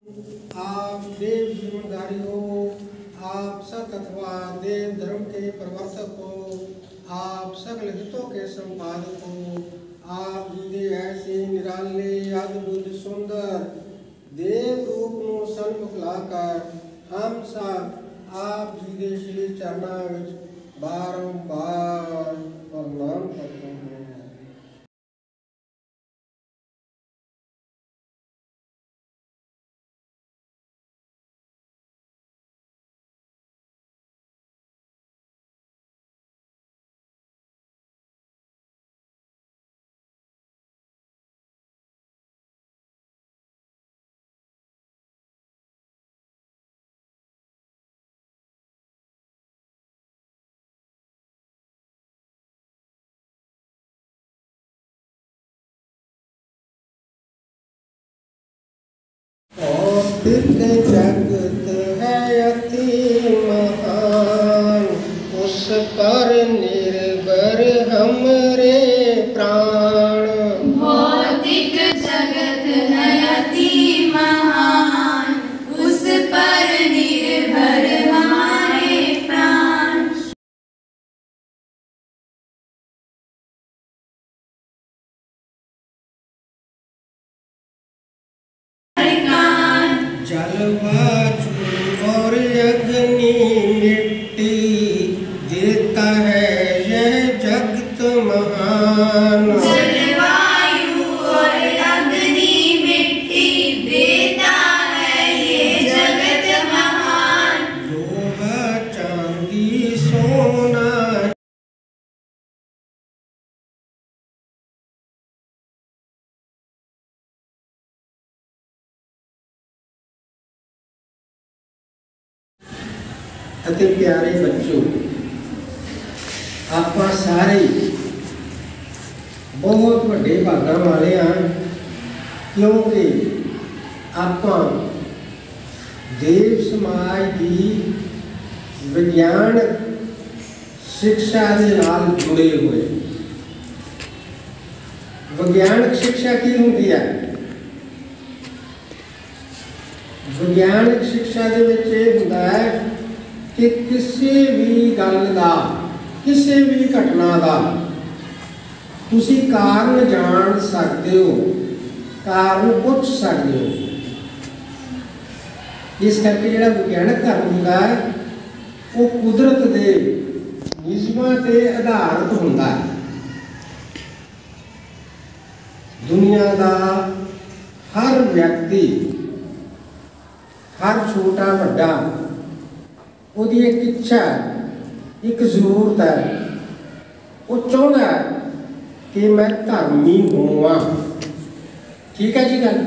आप देव जीवनधारी हो, आप सत अथवा देव धर्म के प्रवर्तक हो, आप सकल हितों के संपादक हो। आप जी दे ऐसे निराले अद्भुत सुंदर देव रूप ਨੂੰ सन्मुख लाकर हम सब आप जी दे श्री चरणों ਵਿੱਚ बारंबार प्रणाम करते हैं। जगत है अति महान, उस पर निर्भर हमरे प्राण। भौतिक जगत है अति महान, उस पर निर्भर हमारे प्राण। जल वायु और अग्नि मिट्टी देता है यह जगत महान। जलवायु और अग्नि मिट्टी देता है ये जगत महान। लोहा चांदी सोना अति प्यारे बच्चों, आप सारे बहुत बड़े भागा वाले हैं, क्योंकि आप देव समाज की विज्ञान शिक्षा के नाल जुड़े हुए। विज्ञानक शिक्षा की होती है? विज्ञानक शिक्षा के विच ये हुंदा है कि किसी भी गल का, किसी भी घटना का तुसी कारण जान सकते हो, कारण पुछ सकते हो। इस करके जिहड़ा विज्ञानक धर्म हुंदा है वो कुदरत के नियमां ते आधारित हुंदा है। दुनिया का हर व्यक्ति, हर छोटा बड़ा, उसकी एक इच्छा है, एक जरूरत है, वो चाहता है कि मैं धर्मी होवा। ठीक है जी गल,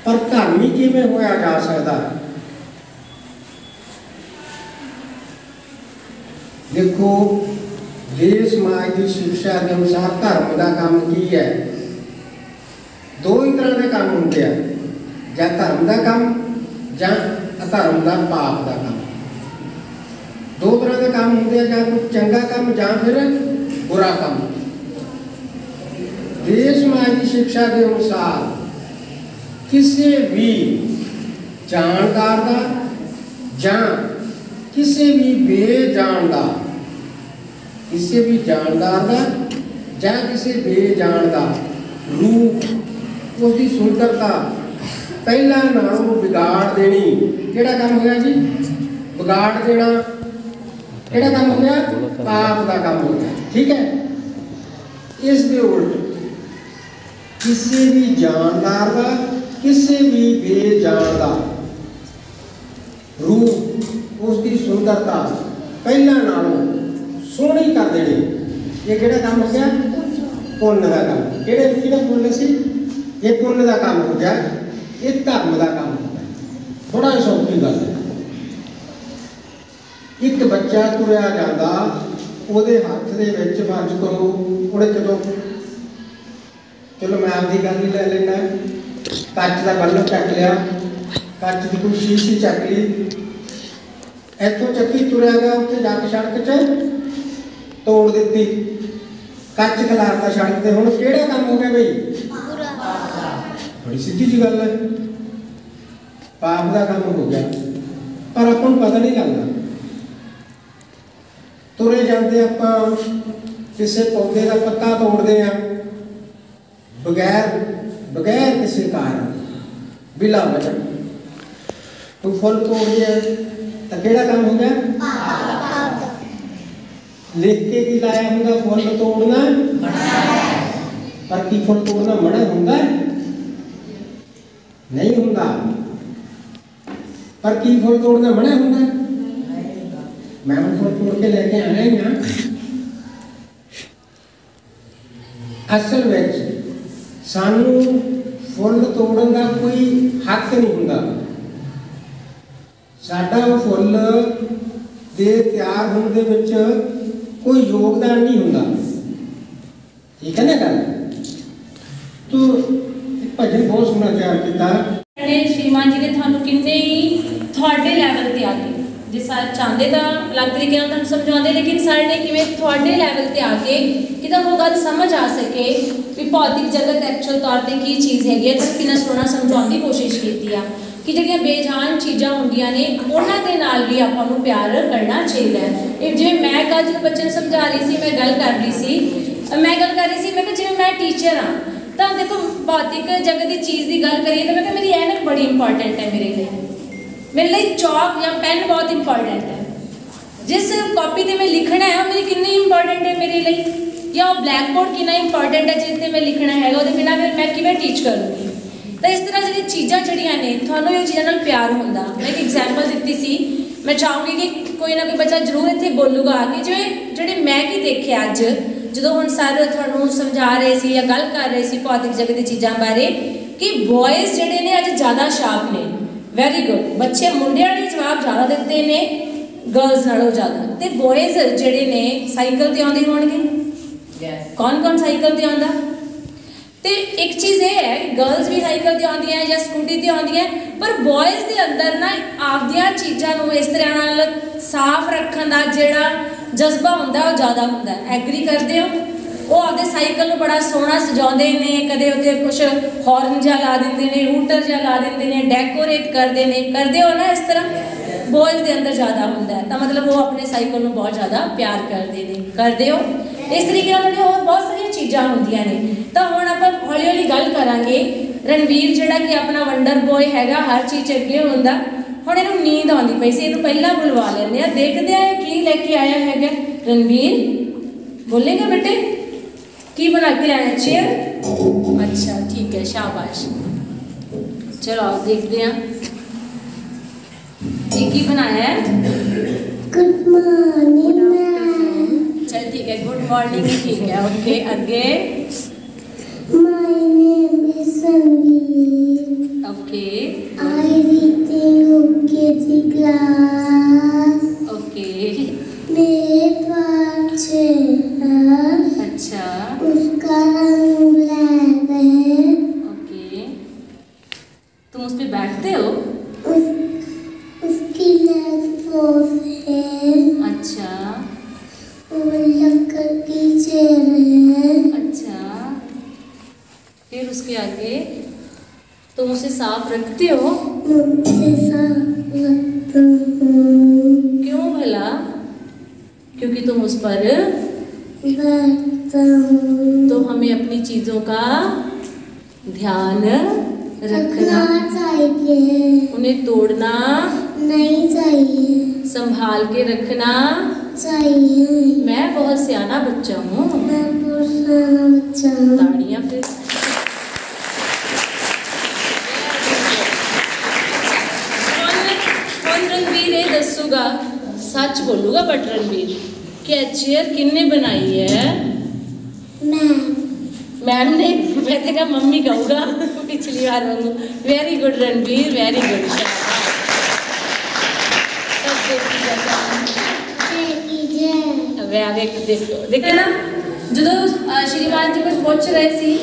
पर धर्मी किवें होया जा सकता है? देखो, देव समाज की शिक्षा के अनुसार धर्म का काम की है? दो ही तरह के काम होंगे हैं, या धर्म का काम या अधर्म का पाप का काम। दो तरह के काम होंगे हैं, या कोई चंगा काम या फिर बुरा काम। देव समाज की शिक्षा के अनुसार किसी भी जानकार का या किसी भी बेजानदार, किसी भी जानदार का या किसी बेजानदार रूप उसकी सुंदरता पहला नालों बिगाड़ देनी। केड़ा काम हो गया जी? बिगाड़ देना। केड़ा काम हो गया? पाप का काम हो गया। ठीक है, इसके उल्ट किसी भी जानदार का, किसी भी बेजानदार रूप उसकी सुंदरता पहला नालों सोहनी कर देनी। ये केड़ा काम हो गया? पुण्य का काम। केड़ा पुण्य सी? ये पुण्य का काम हो गया, ये धर्म का काम हो गया। थोड़ा सौखी गल है। एक बच्चा तुरया जाता, ਉਹਦੇ हथ ਦੇ ਵਿੱਚ फर्ज करो ਉਹਨੇ ਜਦੋਂ, चलो मैं आपकी गल ही ले लेना, ਕੱਚ ਦਾ बल्ब ਚੱਕ लिया, ਕੱਚ ਦੀ कोई शीशी ਚੱਕ ली, ਇੱਥੋਂ ਚੱਕੀ ਤੁਰਿਆ ਗਿਆ, ਉੱਥੇ ਜਾ ਕੇ ਸੜਕ 'ਚ ਤੋੜ ਦਿੱਤੀ, ਕੱਚ ਖਿਲਾਰਤਾ ਸੜਕ ਤੇ। ਹੁਣ ਕਿਹੜਾ ਕੰਮ ਹੋ ਗਿਆ ਬਈ? बड़ी सीधी जी गल है, पाप का काम हो गया पर अपन पता नहीं लगता। तुरे जाते आपां किसी पौधे का पत्ता तोड़ते हैं बगैर बगैर किसी कारण बिला वजह। तू फुल तोड़ दिया तो केड़ा काम हो गया? लिख के की लाया होंगे फुल तोड़ना पर की फुल तोड़ना मना होंगे नहीं होंगे पर की फुल तोड़ना मना होंगे। मैं फुल तोड़ के लेके आया ही ना। असल में सानू फुल तोड़न का कोई हक नहीं होंगे। साडा फुल दे तैयार होने दे विच कोई योगदान नहीं होंगे। ठीक है ना गल? तो भजन बहुत सोहना तैयार किया श्रीमान जी ने थानू किन्ने ही थोड़े लैवल ते आके जे सारे चाहते तो अलग तरीके नाल तुहानू समझाते, लेकिन सारे ने किवें थोड़े लैवल ते आके कि तुहानू वो गल समझ आ सके भी भौतिक जगत एक्चुअल तौर पर की चीज़ हैगी है। तो कितना सोहना समझाने की कोशिश की कि जिहड़ियां बेजान चीज़ां हुंदियां ने उन्हां दे नाल भी आपां नूं प्यार करना चाहिए। जिवें मैं कल जो बच्चे नूं समझा रही सी, मैं गल कर रही सी मैं जिवें मैं टीचर हाँ तो देखो भौतिक जगत की चीज़ की गल करिए तो मैं मेरी ऐनक बड़ी इंपॉर्टेंट है मेरे लिए चौक या पेन बहुत इंपॉर्टेंट है। जिस कॉपी से मैं लिखना है मेरी कितनी इंपॉर्टेंट है मेरे लिए, या वो ब्लैक बोर्ड कितना इंपॉर्टेंट है जिससे मैं लिखना है वो बिना फिर मैं किवें टीच करूँगी। तो इस तरह जी चीज़ां जड़ियां ने थानू ये चीज़ों नाल प्यार होंदा। मैं एक एग्जाम्पल दी सी, मैं चाहूँगी कि कोई ना कोई बच्चा जरूर इत्थे बोलूगा कि जिहड़े मैं की देखे अज जो हम सर थानू समझा रहे सी या गल कर रहे सी भौतिक जगत की चीज़ों बारे कि बॉयज़ जिहड़े ने अज ज़्यादा शार्प ने। वेरी गुड, बच्चे मुंडियां ने जवाब ज़्यादा दिते ने गर्ल्स नालों ज़्यादा। तो बॉयज़ जिहड़े ने साइकिल ते आउंदे होणगे। कौन कौन साइकिल ते आउंदा? तो एक चीज़ ये है गर्ल्स भी साइकिल ते आउंदियां या स्कूटी ते आउंदियां, पर बॉयज़ के अंदर ना आपदियां चीज़ां नूं इस तरह नाल साफ रखण दा जिहड़ा जज्बा हुंदा वो ज़्यादा हुंदा। एग्री करते हो? वो आपदे साइकिल नूं बड़ा सोहना सजाउंदे ने, कदे उत्ते कुछ हॉर्न जिहा ला दिंदे ने, हूटर जिहा ला दिंदे ने, डेकोरेट करते हैं, करते हो ना। इस तरह बॉयज़ के अंदर ज़्यादा हुंदा है, तो मतलब वो अपने साइकिल नूं बहुत ज़्यादा प्यार करते हैं। करते हो? इस तरीके नाल होर बहुत सारी चीज़ां हुंदियां ने। तो हुण आपां हौली हौली गल करांगे। रणवीर जिहड़ा कि अपना वंडर बॉय हैगा, हर चीज़ अगे हुंदा। हुण इहनूं नींद आउंदी पई सी, इहनूं पहिलां बुलवा लैंदे आ, देखदे आ की लैके आया हैगा। रणवीर बोलेगा बेटे की बना के लाया? चेयर? अच्छा ठीक है, शाबाश। चलो आप देखते हैं ये की बनाया है। Good morning ma'am. चल ठीक है, गुड मॉर्निंग ठीक है। ओके आगे। माय नेम इज संगीत। Okay I read in UKG class. Okay मेरे पास चेयर। अच्छा उसका रंग ब्लैक है। ओके, तुम उस पे बैठते हो? उसकी लेग फोर है। अच्छा और लकड़ की चेयर है। अच्छा, फिर उसके आगे तुम उसे साफ रखते हो? मुझसे साफ रखता हूँ। क्यों भला? क्योंकि तुम उस पर बैठता हूँ। तो हमें अपनी चीज़ों का ध्यान रखना चाहिए, उन्हें तोड़ना नहीं चाहिए, संभाल के रखना चाहिए। मैं बहुत सियाना बच्चा हूँ। मैं बहुत सियाना बच्चा हूँ। ताड़ियाँ फिर। कौन रणवीर है दसूगा? सच बोलूगा बट रणवीर क्या चेयर किन्ने बनाई है? मैम ने। मैं तो क्या मम्मी कहूँगा पिछली बार वांगू। Very good Ranveer, very good. देखो ना जो श्रीमान जी कुछ पूछ रहे सी,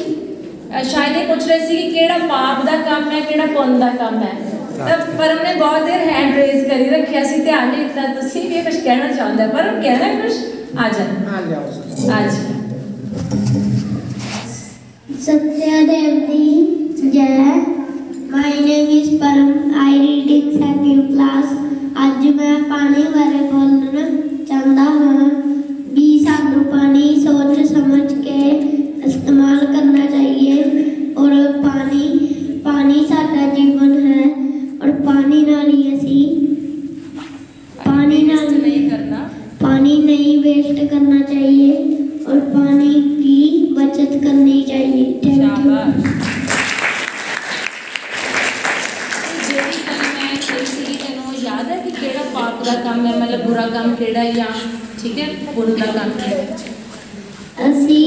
शायद ये पूछ रहे सी कि केड़ा पाप दा काम है केड़ा पुण्य दा काम है। पर हमने बहुत देर हैंड रेज करी रखिया सी, ध्यान नहीं दिता। तुसी भी कुछ कहना चाहता है पर कहना कुछ आ जाए। आज सत्या देवी जय। माय नेम इज परम। I read in second class. आज मैं पानी बारे बोलना चाहता हाँ भी सानू पानी सोच समझ के इस्तेमाल करना चाहिए और पानी साडा जीवन है और पानी नाल ही असी पानी नहीं वेस्ट करना चाहिए और पानी की बचत करनी चाहिए। Thank you. याद है कि केड़ा पाप का काम है, मतलब बुरा काम केड़ा या ठीक है पुण्य का काम है? असी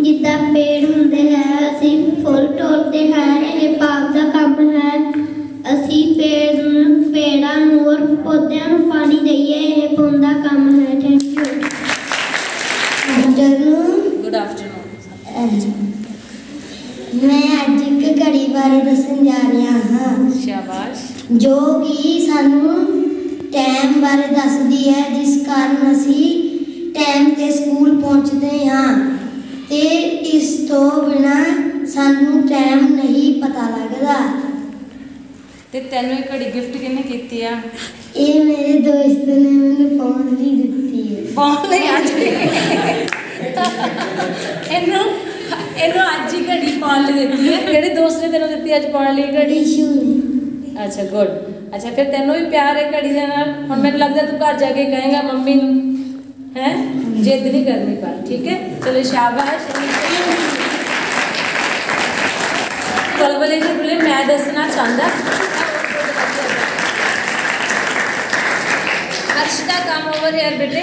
जिद्दां पेड़ हुंदे हैं असी फुल तोड़ते हैं, ये पाप का काम है। असी पेड़ां नूं और पौधों नूं पानी दईए, ये पुण्य का काम है। Thank you. Good afternoon. मैं अज एक घड़ी बारे दसन जा रहा हाँ। शाबाश। जो कि सानू टाइम बारे दसदी है, जिस कारण असी टाइम ते स्कूल पहुंचते हाँ ते इस तो बिना सानू टाइम नहीं पता लगता। ते तैनू ये घड़ी गिफ्ट किने कीती आ? ये मेरे दोस्त ने मैंने फोन दी दिती है। फोन नहीं आज इन्नू आज ही घड़ी पाल ली देती है। केड़े दोस्त ने तेनू दिती आज पाल ली घड़ी? ऋषु ने। अच्छा गुड। अच्छा फिर तेनू भी प्यार है घड़ी दे नाल? हुण मैनूं लगदा तू घर जाके कहेगा मम्मी नूं हैं जिद नहीं करनी पर, ठीक है? चलो शाबाश। बलबले जी बोले मैं दसना चाहता अर्शिता कम ओवर हियर बेटे।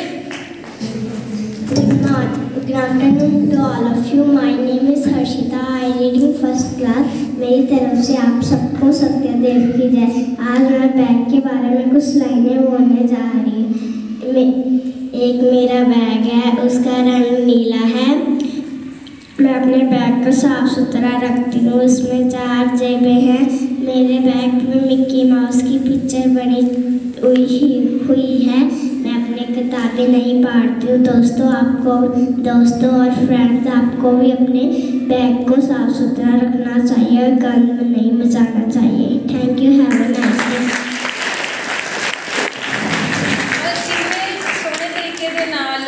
Good afternoon to all of you. My name is Harshita. I read in first class. मेरी तरफ से आप सबको सत्यदेव की जय। आज मैं बैग के बारे में कुछ लाइनें बोलने जा रही हूँ। एक मेरा बैग है, उसका रंग नीला है। मैं अपने बैग को साफ सुथरा रखती हूँ, उसमें 4 जेबें हैं। मेरे बैग में मिक्की माउस की पिक्चर बनी हुई है। मैं अपनी किताबें नहीं पढ़ती हूँ। दोस्तों और फ्रेंड्स आपको भी अपने बैग को साफ सुथरा रखना चाहिए और गंद नहीं मचाना चाहिए। Thank you. Have a nice day. सोहने तरीके दे नाल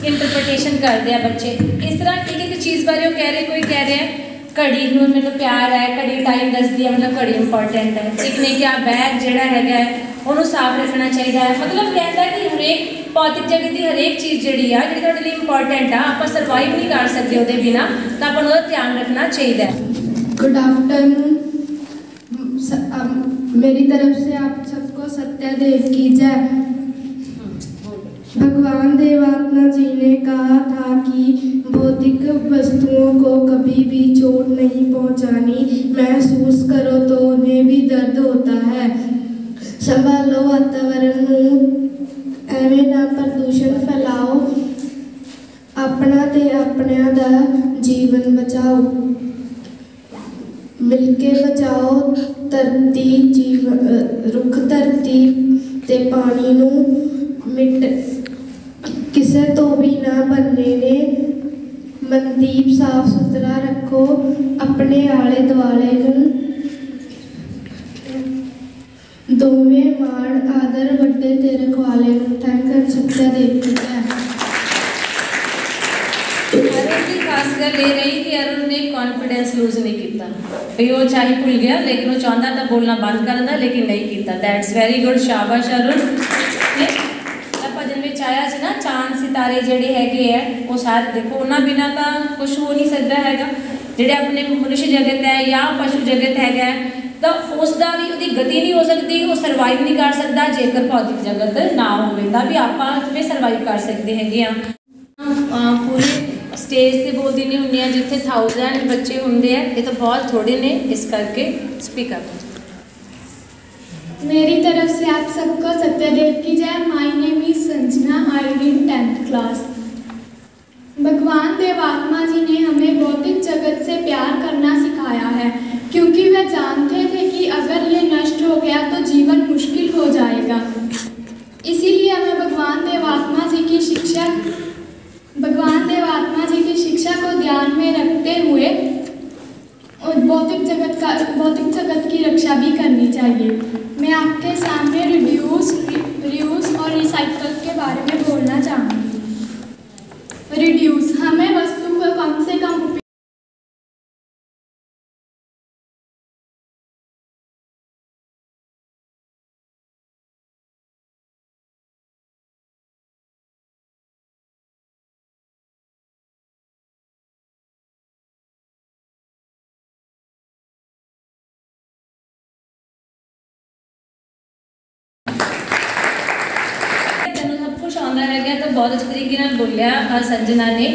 इंटरप्रिटेशन करते हैं बच्चे। इस तरह एक चीज़ बारे वो कह रहे, कोई कह रहे हैं घड़ी नूं मैनूं प्यार है, घड़ी टाइम दसदी है, मतलब घड़ी इंपॉर्टेंट है। एक ने क्या बैग जिहड़ा हैगा उन्होंने साफ रखना चाहिए है। मतलब कहता है कि हरेक भौतिक जगत की हरेक चीज़ जी है जी थोड़े लिए इंपॉर्टेंट आ, आप सर्वाइव नहीं कर सकते वो बिना, तो अपन उसका ध्यान रखना चाहिए। Good afternoon. मेरी तरफ से आप सबको सत्यदेव की जय। भगवान देवात्मा जी ने कहा था कि भौतिक वस्तुओं को कभी भी चोट नहीं पहुंचानी। महसूस करो तो उन्हें भी दर्द होता है। संभालो वातावरण नूं, एवें ना प्रदूषण फैलाओ, अपना ते अपनिਆਂ दा जीवन बचाओ। मिलके बचाओ धरती रुख धरती ते पानी नूं मिट किसे तो भी ना बनने ने। मनदीप साफ सुथरा रखो अपने आले दुआले नूं। दोवें मान आदर वड्डे ते रखवाले नूं। Thank you. सत्यदेव की जय। अरुण की खास गल ये रही कि अरुण ने कॉन्फिडेंस लूज नहीं किया भाई। वो चाहे भूल गया लेकिन वो चाहता था बोलना बंद कर देता, लेकिन नहीं किया। That's very good. शाबाश अरुण। भजन में आया से ना चांद सितारे जेडे हैगे है वो शायद देखो उन्होंने बिना तो कुछ हो नहीं सकता हैगा। जेडे अपने मनुष्य जगत है या पशु जगत हैगा तो उसका भी उसकी गति नहीं हो सकती, वो सर्वाइव नहीं कर सकता जेकर भौतिक जगत ना हो भी आप सर्वाइव कर सकते हैं। पूरे स्टेज से बोलती नहीं होंगे जिथे 1000 बच्चे होंगे ये तो बहुत थोड़े ने, इस करके स्पीकर। मेरी तरफ से आप सबको सत्यदेव की जय। My name is Sanjana. I read 10th class. भगवान देवात्मा जी ने हमें भौतिक जगत से प्यार करना सिखाया है, क्योंकि वह जानते थे कि अगर ये नष्ट हो गया तो जीवन मुश्किल हो जाएगा। इसीलिए हमें भगवान देवात्मा जी की शिक्षा को ध्यान में रखते हुए भौतिक जगत चर्चा भी करनी चाहिए। मैं आपके सामने रिड्यूस, रीयूज और रिसाइकल के बारे में बोलना चाहूँगी। रिड्यूस, हमें वस्तु को कम से कम तो बहुत अच्छे तरीके ਨਾਲ बोलिया संजना ने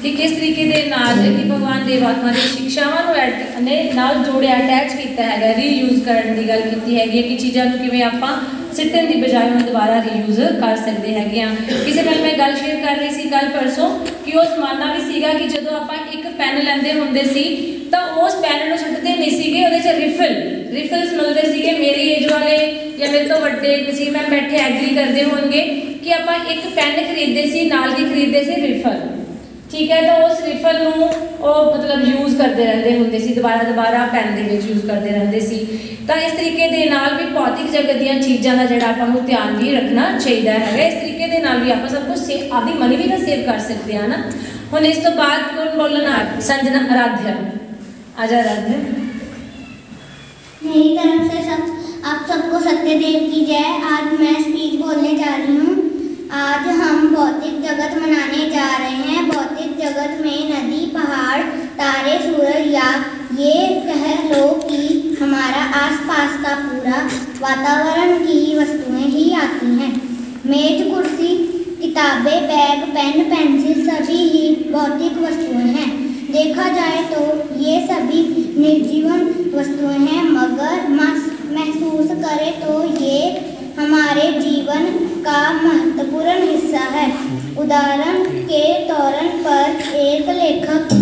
कि किस तरीके दे नाल कि भगवान देव आत्मा दी शिक्षावां नूं ने नाल जोड़िया अटैच किया है, रीयूज करने की गल की हैगी कि चीज़ों को किवें आपां सिੱਟਣ की बजाय उन्हें दोबारा रीयूज कर सकते हैं। किसी नाल मैं गल शेयर कर रही थी कल परसों कि वो जमाना भी सीगा कि जो आपां एक पैन लैंदे हुंदे सी तो उस पैन नूं सुੱਟਦੇ नहीं सीगे, उहदे च रिफिल्स मिलते सीगे। मेरी एज वाले या मेरे तो वड्डे किसी मैं बैठे एग्री करते होंगे कि आप एक पेन खरीदते सी, नाल की खरीदते सी रिफल, ठीक है। तो उस रिफल नूं मतलब यूज़ करते रहते होंगे सी, दोबारा पेन के यूज़ करते रहते सी। तो इस तरीके के नाल भी भौतिक जगत दी चीज़ों का जोड़ा आपां ध्यान भी रखना चाहिए है। इस तरीके के नाल भी आप सब कुछ आपकी मनी भी तो सेव कर सकते हैं ना। हुण इस तो बाद कौन बोलना? संजना, आराध्या, आजा आराध्या। मेरी तरफ से आप सबको सत्यदेव की जय। आज मैं स्पीच बोलने जा रही हूँ। आज हम भौतिक जगत मनाने जा रहे हैं। भौतिक जगत में नदी, पहाड़, तारे, सूरज या ये कह लो कि हमारा आसपास का पूरा वातावरण की वस्तुएं ही आती हैं। मेज, कुर्सी, किताबें, बैग, पेन, पेंसिल सभी ही भौतिक वस्तुएं हैं। देखा जाए तो ये सभी निर्जीवन वस्तुएं हैं, मगर महसूस करें तो ये हमारे जीवन का महत्वपूर्ण हिस्सा है। उदाहरण के तौर पर एक लेखक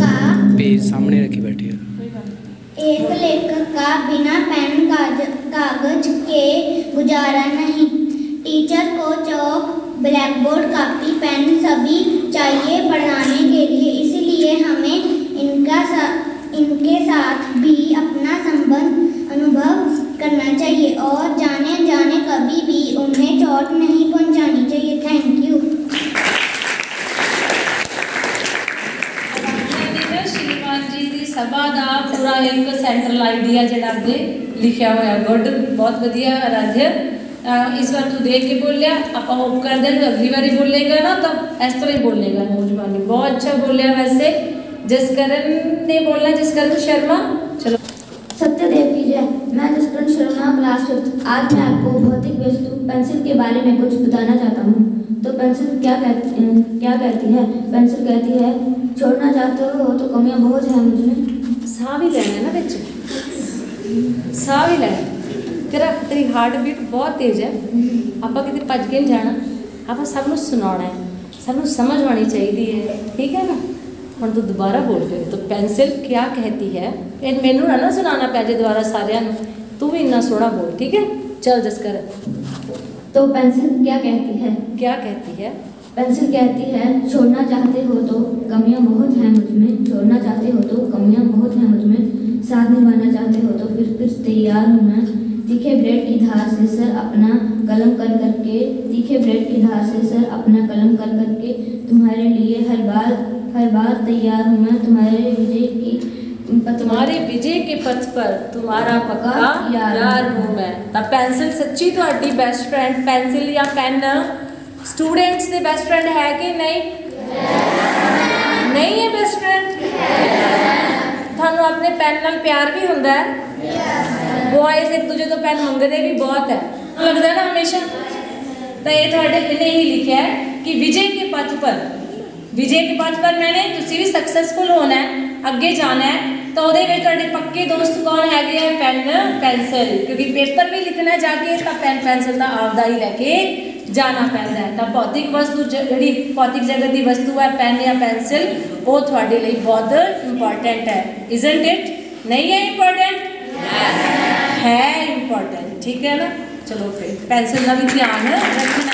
सामने रखी बैठी है। एक लेखक का बिना पेन कागज के गुजारा नहीं। टीचर को चौक, ब्लैक बोर्ड, कापी, पेन सभी चाहिए पढ़ाने के लिए, इसलिए हमें इनके साथ भी अपना संबंध अनुभव करना चाहिए और जाने कभी भी उन्हें चोट नहीं पहुंचानी चाहिए। Thank you. श्रीमान जी की सभा का पूरा एक सेंट्रल आइडिया जोड़ा अगे लिखा हुआ, गुड, बहुत वधिया आराध्य। इस बार तू देख के बोलिया, आप होप करते हैं अगली बार बोलेगा ना तो इस तरह ही बोलेगा। नौजवानी बहुत अच्छा बोलिया। वैसे जसकरण ने बोलना, जसकरण शर्मा, चलो। सत्यदेव की जय। मैं जसकरण शर्मा, क्लास 5। आज मैं आपको भौतिक वस्तु पेंसिल के बारे में कुछ बताना चाहता हूँ। तो पेंसिल क्या कहती है? पेंसिल कहती है, छोड़ना चाहते हो तो कमियाँ बहुत हैं मुझमें। साह भी लेना है ना बिच, साह भी लेना। तेरी हार्ट बीट बहुत तेज है। आप कितने भज के नहीं जाना, आप सबनों सुनाना है, सबनों समझ आनी चाहिए है, ठीक है ना। हम तो दोबारा बोल रहे तो पेंसिल क्या कहती है, मैनू ना सुनाना पै जाए दोबारा सारिया। तू भी इन्ना सोहना बोल, ठीक है। चल जसकर। तो पेंसिल क्या कहती है? क्या कहती है? पेंसिल कहती है, छोड़ना चाहते हो तो कमियां बहुत हैं मुझमें। छोड़ना चाहते हो तो कमियां बहुत हैं मुझमें। साथ निभाना चाहते हो तो फिर तैयार हूँ मैं। तीखे ब्लेड की धार से सर अपना कलम कर करके, तीखे ब्लेड की धार से सर अपना कलम कर करके तुम्हारे लिए हर बार तैयार हूँ मैं। तुम्हारे विजय के पथ पर तुम्हारा पक्का यार हूँ मैं। तब पेंसिल सच्ची थोड़ी बेस्ट फ्रेंड, पेंसिल या पेन स्टूडेंट्स के बेस्ट फ्रेंड है कि नहीं? नहीं है बेस्ट फ्रेंड? थानू अपने पेन नाल प्यार भी होंदा है। बॉयज एक दूजे तो पेन मंगते भी बहुत है, लगता है ना हमेशा। तो ये थोड़े इन्हें ही लिखा है कि विजय के पथ पर, विजय के पथ पर मैंने तुसी भी सक्सेसफुल होना है, अगे जाना है। तो वो पक्के दोस्त कौन है? पेन, पेंसिल, क्योंकि पेपर भी लिखना जाके तो पेन पेंसिल का आपदा ही लैके जाना पैंदा है। तो भौतिक वस्तु जी भौतिक जगत की वस्तु है पेन या पेंसिल, वो थोड़े लिए बहुत इंपॉर्टेंट है। Isn't it? नहीं है इंपॉर्टेंट? है इंपॉर्टेंट, ठीक है ना। चलो फिर पेंसिल का भी ध्यान रखना।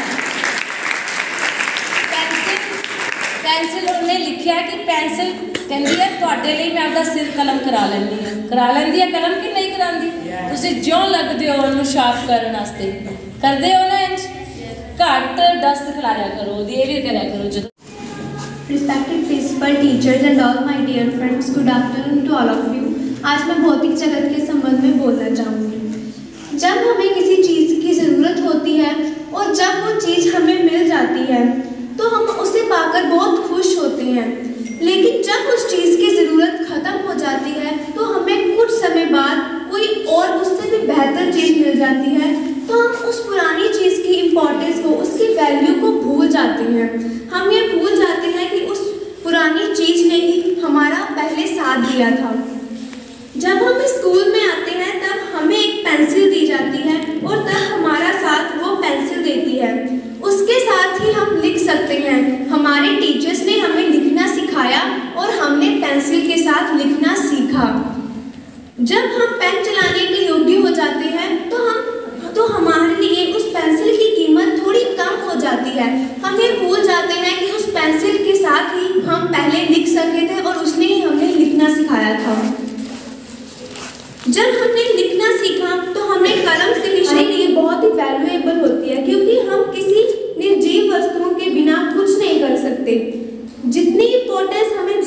पेंसिल उन्हें लिखा कि पेंसिल कहती है थोड़े लिए मैं आपका सिर कलम करा लैंदी है। करा लैंदी है कलम कि नहीं लगांदी तुसीं ज्यों लगदे हो उन्नूं साफ करन वास्ते करदे हो ना इंज घट डस्ट खिलाया करो ओहदी ये भी करा करो जदों Respected principal, teachers and all my dear friends, good afternoon to all of you. आज मैं भौतिक जगत के संबंध में बोलना चाहूँगी। जब हमें किसी चीज़ की ज़रूरत होती है और जब वो चीज़ हमें मिल जाती है तो हम उसे पाकर बहुत खुश होते हैं, लेकिन जब उस चीज़ की ज़रूरत ख़त्म हो जाती है तो हमें कुछ समय बाद कोई और उससे भी बेहतर चीज़ मिल जाती है तो हम उस पुरानी चीज़ की इम्पोर्टेंस को, उसकी वैल्यू को भूल जाते हैं। हम ये भूल जाते हैं कि उस पुरानी चीज़ ने ही हमारा पहले साथ दिया था। जब हम स्कूल में आते हैं तब हमें एक पेंसिल दी जाती है और तब हमारा साथ वो पेंसिल देती है, उसके साथ ही हम लिख सकते हैं। हमारे टीचर्स ने हमें लिखना सिखाया और हमने पेंसिल के साथ लिखना सीखा। जब हम पेन चलाने के योग्य हो जाते हैं तो हमारे लिए उस पेंसिल की कीमत थोड़ी कम हो जाती है। हम ये भूल जाते हैं कि उस पेंसिल के साथ ही हम पहले लिख सके थे और उसने ही हमें लिखना सिखाया था। जब हमने लिखना सीखा तो हमें कलम से लिखने के लिए बहुत ही वैल्यूएबल होती है, क्योंकि हम किसी निर्जीव वस्तुओं के बिना कुछ नहीं कर सकते। जितनी इम्पोर्टेंस हमें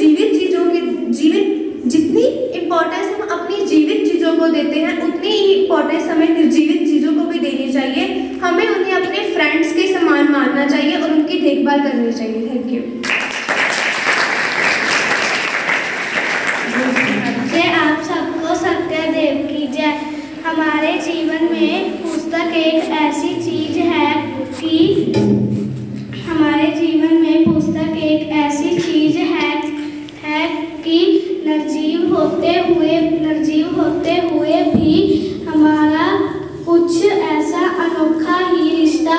जितनी इम्पोर्टेंस हम अपनी जीवित चीज़ों को देते हैं उतनी ही इम्पोर्टेंस हमें निर्जीवित चीज़ों को भी देनी चाहिए। हमें उन्हें अपने फ्रेंड्स के समान मानना चाहिए और उनकी देखभाल करनी चाहिए। Thank you. आप सबको सत्यदेव की जय। हमारे जीवन में पुस्तक एक ऐसी चीज है कि निर्जीव होते हुए भी हमारा कुछ ऐसा अनोखा ही रिश्ता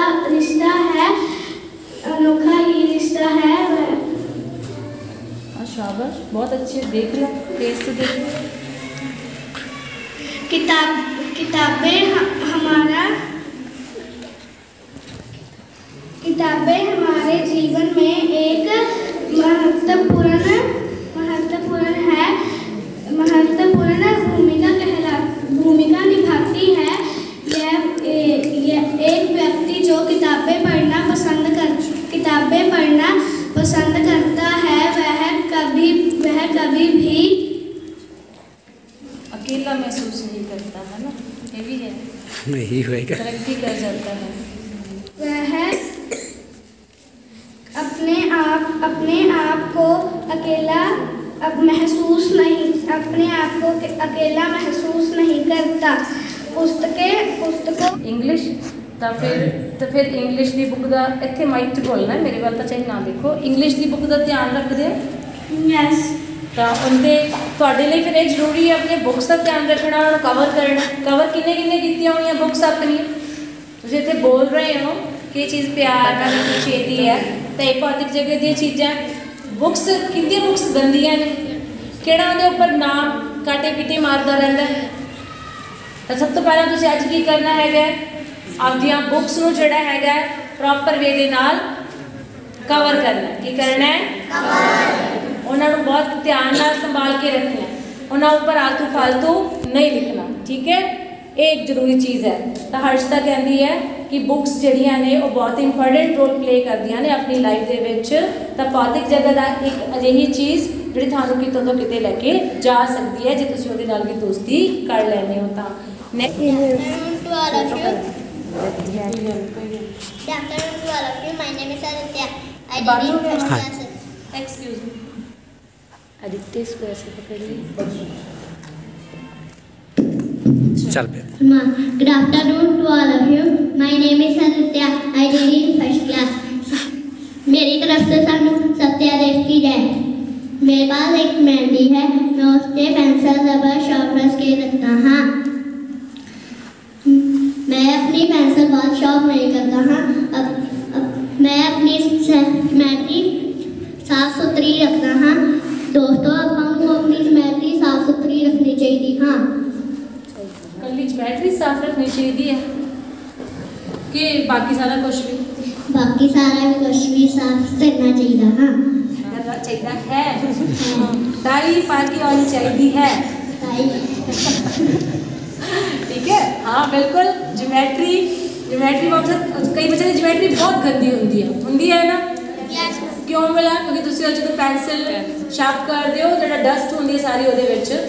है वह। शाबाश, बहुत अच्छे। देख लो, टेस्ट देख लो। किताबें हमारे जीवन में एक महत्वपूर्ण भूमिका निभाती है। यह एक व्यक्ति जो किताबें पढ़ना पसंद करता है वह कभी भी अकेला महसूस नहीं करता है ना, ये भी है, नहीं होएगा, तरक्की कर जाता है। वह अपने आप को अकेला महसूस नहीं करता। पुस्तकों इंग्लिश तो फिर इंग्लिश की बुक का इतने माइक च बोलना है, मेरे वाल तो चाहे ना देखो। इंग्लिश की बुक का ध्यान रखते हो? यस। तो उनके थोड़े लिए फिर जरूरी है अपने बुक्स का ध्यान रखना और कवर करना। कवर किन्ने की होनी बुक्स अपनी? तुम इतने बोल रहे हो कि ये चीज़ प्यार करनी चाहिए है, तो ये भौतिक जगह दी चीज़ां बुक्स किंदी बुक्स गंदियां ने, किहड़ा उहदे उपर नाम काटे पीटे मारदा रहिंदा है। तो सब तो पहला तुसीं अज की करना है, आपदियां बुक्स नूं जिहड़ा है प्रॉपर वे दे नाल कवर करना। की करना है? उन्होंने बहुत ध्यान नाल संभाल के रखना, उन्होंने उपर आलतू फालतू नहीं लिखना, ठीक है। एक जरूरी चीज़ है। तो हर्षिता कहती है कि बुक्स जड़ियाँ ने वो बहुत इंपॉर्टेंट रोल प्ले करदियां ने अपनी लाइफ दे विच। तो भौतिक जगत का एक अजिही चीज़ जिहड़ी थानू कितों तो किते लैके जा सकती है, जे तुसीं उहदे नाल भी दोस्ती कर लैंदे हो। तो एक्सक्यूज मी, आदित्य इसको ऐसे पकड़िए। चल पे। Good afternoon to all of you. My name is Aditya. I read in first class. मेरी तरफ से सानू सत्यादेव की जय। मेरे पास एक मेहंदी है, मैं उससे पेंसिल रबर शार्पनर के रखता हाँ। मैं अपनी पेंसिल बहुत शॉर्प नहीं करता हाँ। अब मैं अपनी मेहंदी साफ सुथरी रखता हाँ। दोस्तों, अब हमको अपनी मेहंदी साफ सुथरी रखनी चाहिए हाँ। कल्ली बैटरी साफ रखनी चाहिए है कि बाकी सारा कुछ भी साफ करना चाहिए हाँ। करना चाहिए है, टाई पार्टी होनी चाहिए है। हाँ बिल्कुल, ज्योमेट्री बॉक्स कई बच्चों की ज्योमेट्री बहुत गंदी होंगी है ना। क्यों मिला? क्योंकि तुम जो पेंसिल शार्प करते हो जो डस्ट होंगी सारी वो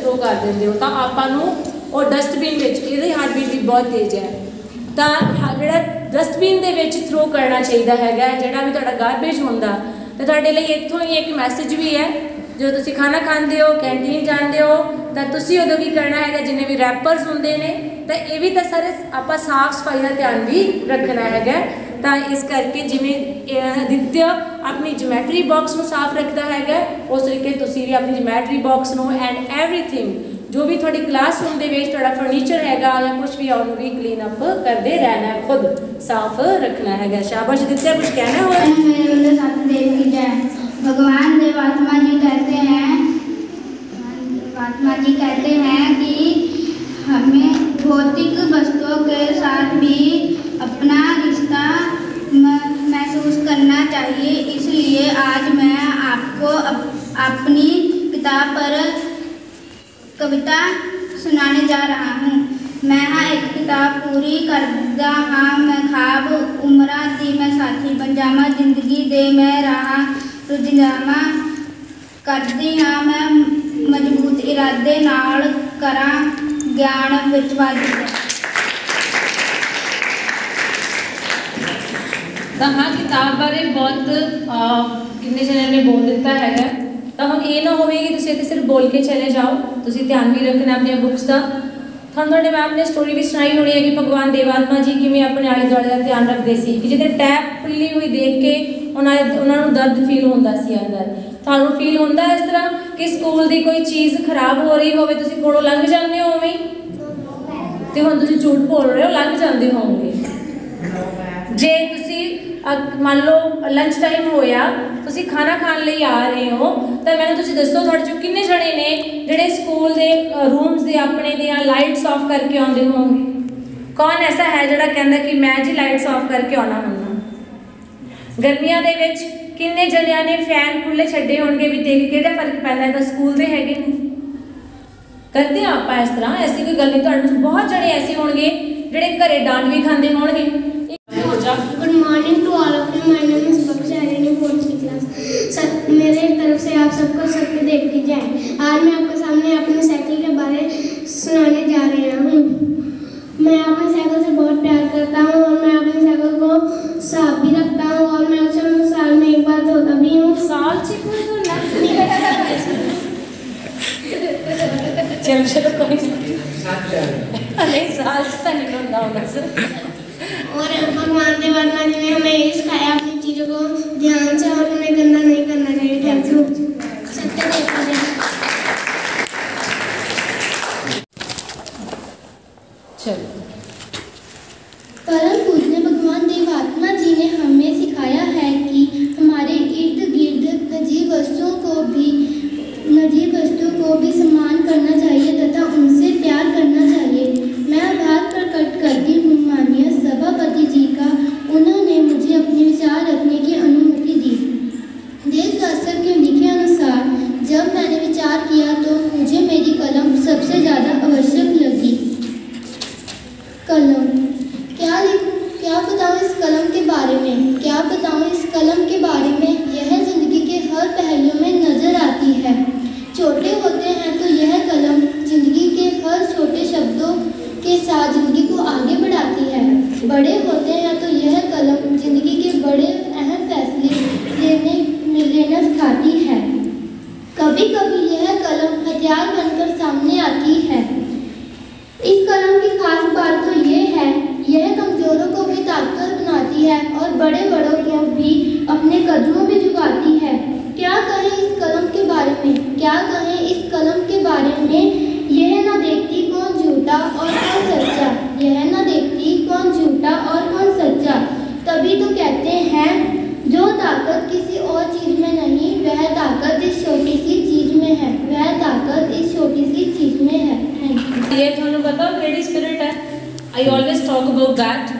थ्रो कर देंगे हो, तो आपू और डस्टबिन ये हार्टबीट भी बहुत तेज है, तो जो डस्टबिन के थ्रो करना चाहिए है। जोड़ा भी थोड़ा गारबेज होंगे तो थोड़े लिए इतों ही एक मैसेज भी है, जो तुम खाना खाते हो कैंटीन जाते हो तो तुम उदों की करना है, जिन्हें भी रैपर्स होंगे ने तो ये भी तो सारे आप साफ सफाई का ध्यान भी रखना है। तो इस करके जिमें आदित्य अपनी ज्योमेट्री बॉक्स को साफ रखता है, उस तरीके तुम भी अपनी ज्योमेट्री बॉक्स को एंड एवरीथिंग जो भी थोड़ी क्लास रूम के थोड़ा फर्नीचर है या कुछ भी उन्होंने भी क्लीन अप करते रहना है, खुद साफ रखना है। शाबाश आदित्य, कुछ कहना हो? भगवान देवात्मा जी कहते हैं कि हमें भौतिक वस्तुओं के साथ भी अपना रिश्ता महसूस करना चाहिए। इसलिए आज मैं आपको अपनी किताब पर कविता सुनाने जा रहा हूँ। मैं हाँ एक किताब पूरी करदा हाँ मैं खाब उमरा दी मैं साथी बन जावा जिंदगी दे मैं रहा रुझावा करदी हाँ मैं मजबूत इरादे नाल करा ज्ञान विच वादी। तो हाँ किताब बारे बहुत किन्ने जने ने बोल दिता है, तो हम ये ना हो कि तुम सिर्फ बोल के चले जाओ, तुम ध्यान भी रखना अपनी बुक्स का। थोड़े मैम ने स्टोरी भी सुनाई होनी है कि भगवान देवात्मा जी किमें अपने आले दुआले का ध्यान रखते सी कि जिद्दां टैप खुली हुई देख के उन्होंने दर्द फील होंदा सी अंदर। थानू फील होंदा इस तरह कि स्कूल की कोई चीज़ खराब हो रही हो तुम कोलों लंघ जाते हो उवें तो हुण तुसीं झूठ बोल रहे हो, लंघ जाते होंगे। जे तुसीं मान लो लंच टाइम होया तुसीं खाना खाने लिए आ रहे हो तो मैंने तुसीं दसो थोड़े चो किन्ने जने ने जिहड़े स्कूल के रूम्स के अपने दियां लाइट्स ऑफ करके आउंदे होंगे? कौन ऐसा है जिहड़ा कहंदा कि मैं जी लाइट्स ऑफ करके आना हुंदा? गर्मियां दे विच किन्ने जनियां ने फैन खुले छड्डे होणगे भी देख किहड़ा फर्क पैंदा है? स्कूल दे हैगे करते हैं आप इस तरह, ऐसी कोई गल नहीं। तुहाडे बहुत जने ऐसे होणगे जिहड़े घरे डांट भी खांदे होणगे। Good morning to all of you, my name is Bakhsha reading 4th class. मेरे तरफ से आप सबको सत्यदेव की जय। आज मैं आपके सामने अपने साइकिल के बारे सुनाने जा रहा हूँ। मैं अपने साइकिल से बहुत प्यार करता हूँ और मैं अपने साइकिल को साफ भी रखता हूँ और मैं उसे साल में एक बार धोता भी हूँ। साल चलो कोई नहीं साल से नहीं होता होगा सर। और भगवान देवात्मा जी ने हमें ये सिखाया अपनी चीज़ों को ध्यान से और उन्हें गंदा नहीं करना चाहिए। Thank you. सत्यदेव की जय। चलो परम पूज्य भगवान देवात्मा जी ने हमें सिखाया है कि हमारे इर्द गिर्द नजीब वस्तुओं को भी सम्मान करना चाहिए तथा उनसे प्यार करना चाहिए। मैं आभार प्रकट करती हूँ माननीय सभापति जी का, उन्होंने मुझे अपने विचार रखने की अनुमति दी। देवशास्त्र के लिखे अनुसार जब मैंने विचार किया तो मुझे मेरी कलम सबसे ज़्यादा आवश्यक लगी। कलम क्या बताऊँ इस कलम के बारे में? क्या बताऊँ इस कलम के बारे में? यह जिंदगी के हर पहलू में नजर आती है। छोटे होते हैं तो यह कलम जिंदगी के हर छोटे शब्दों के साथ जिंदगी को आगे बढ़ाती है। बड़े होते हैं तो यह कलम जिंदगी के बड़े अहम फैसले लेना सिखाती है। कभी कभी यह कलम हथियार बनकर सामने आती है। इस कलम की खास बात तो यह है, यह कमजोरों को भी ताकतवर बनाती है और बड़े बड़ों को भी अपने कदमों में झुकाती है। क्या कहें इस कलम के बारे में? क्या कहें इस कलम के बारे में? यह न देखती कौन झूठा और कौन सच्चा, यह न देखती कौन झूठा और कौन सच्चा। तभी तो कहते हैं जो ताकत किसी और चीज़ में नहीं वह ताकत इस छोटी सी चीज़ में है, वह ताकत इस छोटी सी चीज़ में है। Thank you. ये थोड़ा बताओ क्रेडिट स्पिरिट है। I always talk about that,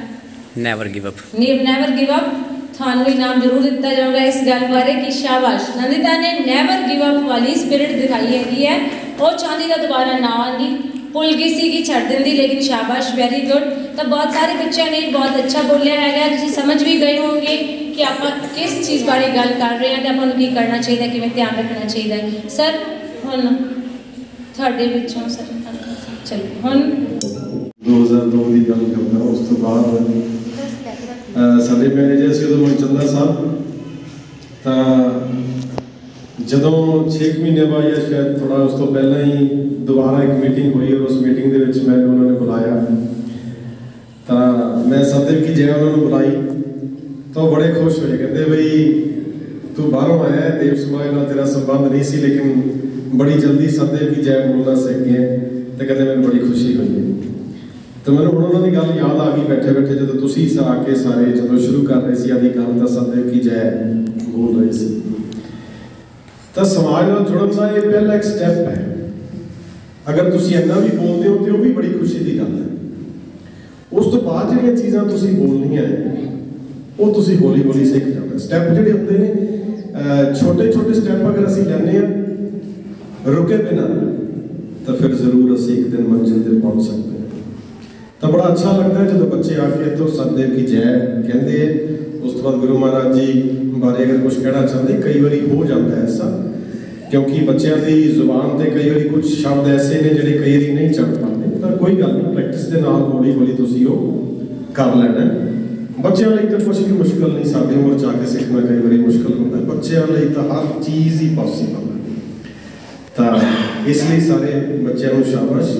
never give up. Never give up. थानू इनाम जरूर दिता जाएगा इस गल बारे कि शाबाश नंदिता ने नेवर गिव अप वाली स्पिरिट दिखाई है। वो चाहती था दोबारा ना आएगी, ਭੁੱਲ ਗਈ ਸੀਗੀ ਛੱਡ ਦਿੰਦੀ, ਲੇਕਿਨ ਸ਼ਾਬਾਸ਼, ਵੈਰੀ ਗੁੱਡ। ਤਾਂ ਬਹੁਤ ਸਾਰੇ ਬੱਚਿਆਂ ਨੇ ਬਹੁਤ ਅੱਛਾ ਬੋਲਿਆ ਹੈਗਾ, ਤੁਸੀਂ ਸਮਝ ਵੀ ਗਏ ਹੋਵੋਗੇ ਕਿ ਆਪਾਂ ਕਿਸ ਚੀਜ਼ ਬਾਰੇ ਗੱਲ ਕਰ ਰਹੇ ਹਾਂ ਤੇ ਆਪਾਂ ਨੂੰ ਕੀ ਕਰਨਾ ਚਾਹੀਦਾ, ਕਿਵੇਂ ਧਿਆਨ ਰੱਖਣਾ ਚਾਹੀਦਾ ਹੈ। ਸਰ ਹੁਣ ਤੁਹਾਡੇ ਵਿੱਚੋਂ ਸਰ ਚਲੋ ਹੁਣ 2002 ਦੀ ਗੱਲ ਕਰਦਾ। ਉਸ ਤੋਂ ਬਾਅਦ ਸਾਡੇ ਮੈਨੇਜਰ ਸੀ ਉਦੋਂ ਮਨਚੰਦਾ ਸਾਹਿਬ, ਤਾਂ ਜਦੋਂ 6 ਮਹੀਨੇ ਬਾਅਦ ਜਾਂ ਸ਼ਾਇਦ ਥੋੜ੍ਹਾ ਉਸ ਤੋਂ ਪਹਿਲਾਂ ਹੀ ਦੁਬਾਰਾ ਇੱਕ ਮੀਟਿੰਗ ਹੋਈ ਔਰ ਉਸ ਮੀਟਿੰਗ ਦੇ ਵਿੱਚ ਮੈਨੂੰ ਉਹਨਾਂ ਨੇ ਬੁਲਾਇਆ, ਤਾਂ ਮੈਂ ਸਤਿਵ ਕੀ ਜੈ ਉਹਨਾਂ ਨੂੰ ਬੁਲਾਈ ਤਾਂ ਉਹ ਬੜੇ ਖੁਸ਼ ਹੋਏ, ਕਹਿੰਦੇ ਬਈ ਤੂੰ ਬਾਹਰੋਂ ਆਇਆ, ਦੇਵ ਸਮਾਜ ਨਾਲ ਤੇਰਾ ਸੰਬੰਧ ਨਹੀਂ ਸੀ ਲੇਕਿਨ ਬੜੀ ਜਲਦੀ ਸਤਿਵ ਕੀ ਜੈ ਬੋਲਣਾ ਸਿੱਖ ਗਿਆ, ਤੇ ਕਹਿੰਦੇ ਮੈਨੂੰ ਬੜੀ ਖੁਸ਼ੀ ਹੋਈ। ਤਾਂ ਮੈਨੂੰ ਹੁਣ ਉਹਨਾਂ ਦੀ ਗੱਲ ਯਾਦ ਆ ਗਈ ਬੈਠੇ ਬੈਠੇ, ਜਦੋਂ ਤੁਸੀਂ ਆ ਕੇ ਸਾਰੇ ਜਦੋਂ ਸ਼ੁਰੂ ਕਰ ਰਹੇ ਸੀ ਆਦੀ ਗੱਲ ਤਾਂ ਸਤਿਵ ਕੀ ਜੈ ਬੋਲ ਰਹੇ ਸੀ। ਤਾਂ ਸਮਾਜ ਨਾਲ ਜੁੜਨ ਦਾ ਇਹ ਪਹਿਲਾ ਇੱਕ ਸਟੈਪ ਹੈ। ਅਗਰ ਤੁਸੀਂ ਇੰਨਾ ਵੀ ਬੋਲਦੇ ਹੋ ਤੇ ਉਹ ਵੀ ਬੜੀ ਖੁਸ਼ੀ ਦੀ ਗੱਲ ਹੈ। ਉਸ ਤੋਂ ਬਾਅਦ ਜਿਹੜੀਆਂ ਚੀਜ਼ਾਂ ਤੁਸੀਂ ਬੋਲਣੀਆਂ ਉਹ ਤੁਸੀਂ ਹੌਲੀ ਹੌਲੀ ਸਿੱਖ ਜਾਓਗੇ। ਸਟੈਪ ਜਿਹੜੇ ਹੁੰਦੇ ਨੇ ਛੋਟੇ ਛੋਟੇ ਸਟੈਪ ਅਗਰ ਅਸੀਂ ਲੈਂਦੇ ਹਾਂ ਰੁਕੇ ਬਿਨਾਂ, ਤਾਂ ਫਿਰ ਜ਼ਰੂਰ ਅਸੀਂ ਇੱਕ ਦਿਨ ਮੰਜ਼ਿਲ ਤੇ ਪਹੁੰਚ ਸਕਦੇ ਹਾਂ। ਤਾਂ ਬੜਾ ਅੱਛਾ ਲੱਗਦਾ ਹੈ ਜਦੋਂ ਬੱਚੇ ਆ ਕੇ ਇੱਥੋਂ ਸਤਿਵ ਕੀ ਜੈ ਕਹਿੰਦੇ। ਉਸ ਤੋਂ ਬਾਅਦ ਗੁਰੂ ਮਹਾਰਾਜ ਜੀ ਬਾਰੇ ਅਗਰ ਕੁਝ ਕਹਿਣਾ ਚਾਹੁੰਦੇ, ਕਈ ਵਾਰੀ ਹੋ ਜਾਂਦਾ ਐਸਾ, ਕਿਉਂਕਿ ਬੱਚਿਆਂ ਦੀ ਜ਼ੁਬਾਨ ਤੇ ਕਈ ਵਾਰੀ ਕੁਝ ਸ਼ਬਦ ਐਸੇ ਨੇ ਜਿਹੜੇ ਕਈ ਵਾਰੀ ਨਹੀਂ ਚੜ ਪਾਉਂਦੇ, ਤਾਂ ਕੋਈ ਗੱਲ ਨਹੀਂ, ਪ੍ਰੈਕਟਿਸ ਦੇ ਨਾਲ ਹੌਲੀ ਹੌਲੀ ਤੁਸੀਂ ਉਹ ਕਰ ਲੈਣਾ। ਬੱਚਿਆਂ ਲਈ ਤਾਂ ਕੁਝ ਵੀ ਮੁਸ਼ਕਲ ਨਹੀਂ, ਸਾਡੀ ਉਮਰ 'ਚ ਆ ਕੇ ਸਿੱਖਣਾ ਕਈ ਵਾਰੀ ਮੁਸ਼ਕਲ ਹੁੰਦਾ, ਬੱਚਿਆਂ ਲਈ ਤਾਂ ਹਰ ਚੀਜ਼ ਹੀ ਪੋਸੀਬਲ ਹੈ। ਤਾਂ ਇਸ ਲਈ ਸਾਰੇ ਬੱਚਿਆਂ ਨੂੰ ਸ਼ਾਬਾਸ਼।